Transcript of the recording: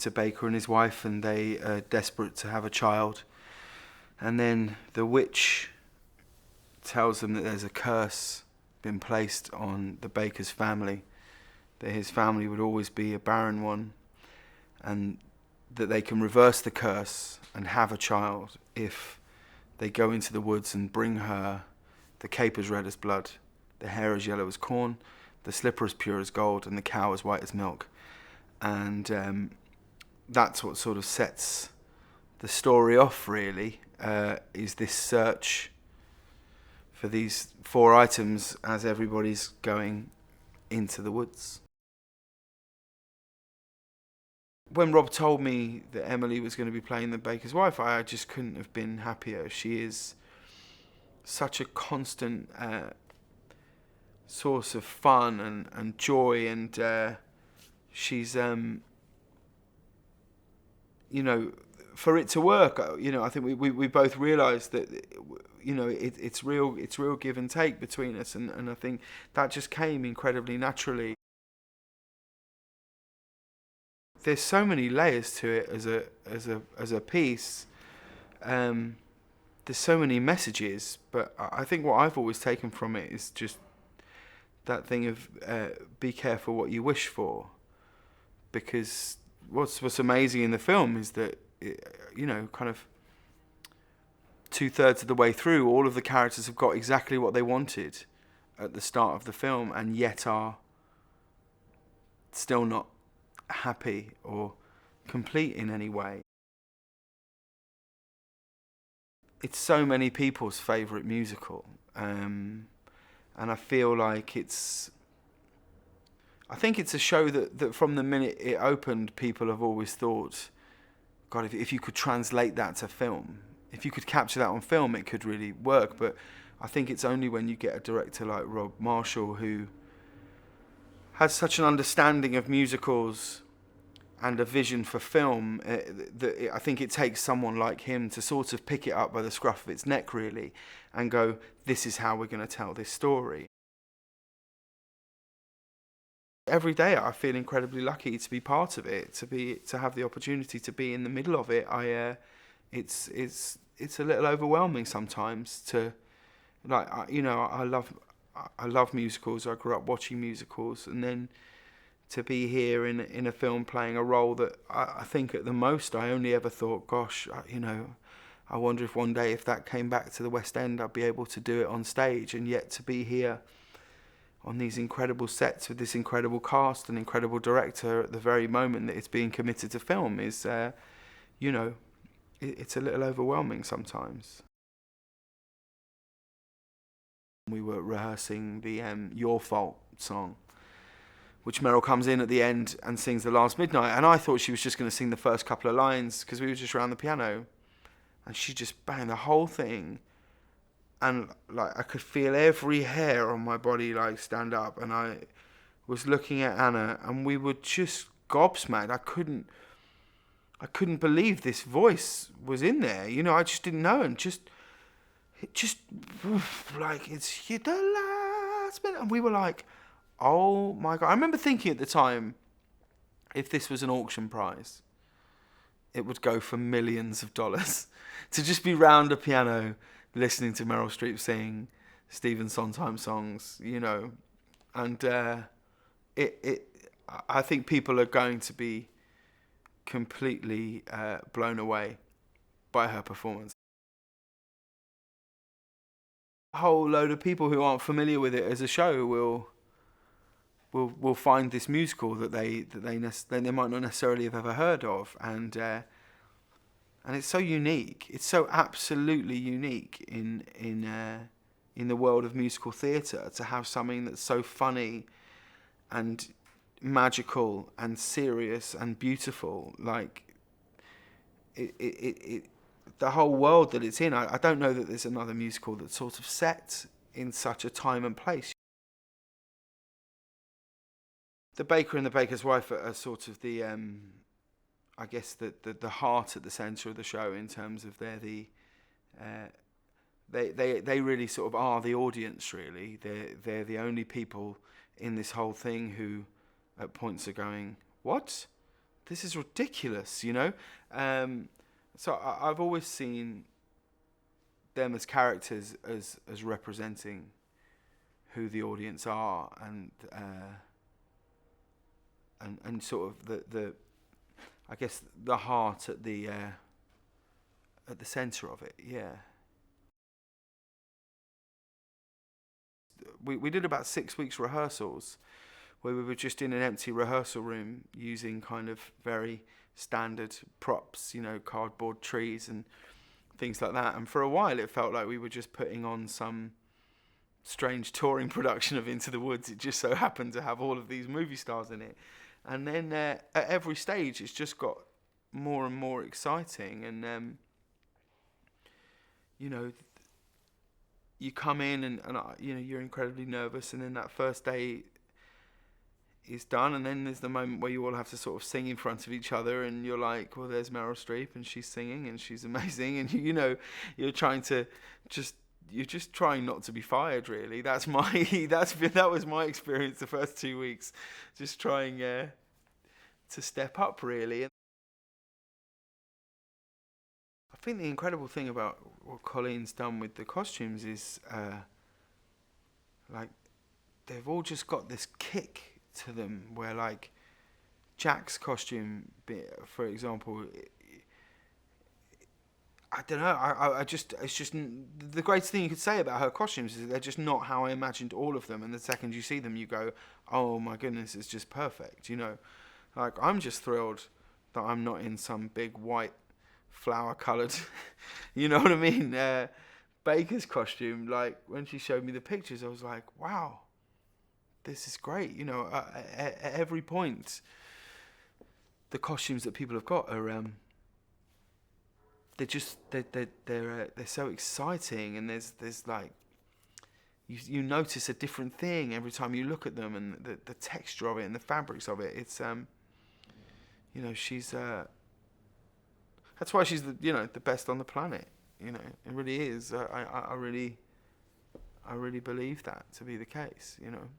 to Baker and his wife, and they are desperate to have a child. And then the witch tells them that there's a curse been placed on the Baker's family, that his family would always be a barren one, and that they can reverse the curse and have a child if they go into the woods and bring her the cape as red as blood, the hair as yellow as corn, the slipper as pure as gold, and the cow as white as milk. And that's what sort of sets the story off, really, is this search for these 4 items as everybody's going into the woods. When Rob told me that Emily was going to be playing the baker's wife, I just couldn't have been happier. She is such a constant source of fun and joy, and she's, for it to work, I think we both realised that, it's real give and take between us, and I think that just came incredibly naturally. There's so many layers to it as a piece. There's so many messages, but I think what I've always taken from it is just that thing of be careful what you wish for, because what's amazing in the film is that kind of 2/3 of the way through, all of the characters have got exactly what they wanted at the start of the film, and yet are still not happy or complete in any way. It's so many people's favourite musical, and I feel like I think it's a show that from the minute it opened, people have always thought, God, if you could translate that to film, if you could capture that on film, it could really work. But I think it's only when you get a director like Rob Marshall, who has such an understanding of musicals and a vision for film, I think it takes someone like him to sort of pick it up by the scruff of its neck, really, and go, this is how we're going to tell this story. Every day I feel incredibly lucky to be part of it, to have the opportunity to be in the middle of it. It's a little overwhelming sometimes to, I love musicals. I grew up watching musicals, and then to be here in a film playing a role that I think at the most I only ever thought, gosh, I wonder if one day if that came back to the West End, I'd be able to do it on stage. And yet to be here on these incredible sets with this incredible cast and incredible director at the very moment that it's being committed to film is, it's a little overwhelming sometimes. We were rehearsing the Your Fault song, which Meryl comes in at the end and sings The Last Midnight, and I thought she was just going to sing the first couple of lines because we were just around the piano, and she just banged the whole thing, and like I could feel every hair on my body like stand up, and I was looking at Anna, and we were just gobsmacked. I couldn't believe this voice was in there. I just didn't know, and just like it's the last minute, and we were like, oh my God. I remember thinking at the time, if this was an auction prize, it would go for millions of dollars to just be round a piano listening to Meryl Streep sing Stephen Sondheim songs, and I think people are going to be completely blown away by her performance. A whole load of people who aren't familiar with it as a show will find this musical that they might not necessarily have ever heard of, and it's so unique. It's so absolutely unique in the world of musical theatre to have something that's so funny and magical and serious and beautiful. Like it the whole world that it's in. I don't know that there's another musical that's sort of set in such a time and place. The Baker and the Baker's Wife are sort of the, I guess the heart at the centre of the show in terms of they really sort of are the audience. Really, they're the only people in this whole thing who, at points, are going, "What? this is ridiculous, you know. So I've always seen them as characters as representing who the audience are, and sort of the I guess the heart at the centre of it. Yeah. We did about 6 weeks rehearsals, where we were just in an empty rehearsal room using kind of very standard props, you know, cardboard trees and things like that. And for a while it felt like we were just putting on some strange touring production of Into the Woods. It just so happened to have all of these movie stars in it. And then at every stage it's just got more and more exciting. And, you know, you come in and you know, you're incredibly nervous, and then that first day is done, and then there's the moment where you all have to sort of sing in front of each other, and you're like, well, there's Meryl Streep and she's singing and she's amazing, and you know, you're just trying not to be fired, really. That was my experience the first 2 weeks, just trying to step up, really. I think the incredible thing about what Colleen's done with the costumes is like they've all just got this kick to them, where like Jack's costume, for example, I don't know, it's just the greatest thing you could say about her costumes is they're just not how I imagined all of them, and the second you see them you go, oh my goodness, it's just perfect, you know. Like, I'm just thrilled that I'm not in some big white flower coloured you know what I mean, Baker's costume. Like, when she showed me the pictures I was like, wow, this is great, you know. At every point the costumes that people have got are they're so exciting, and there's like you notice a different thing every time you look at them, and the texture of it and the fabrics of it. It's you know, she's that's why she's the best on the planet. You know, it really is. I really believe that to be the case. You know.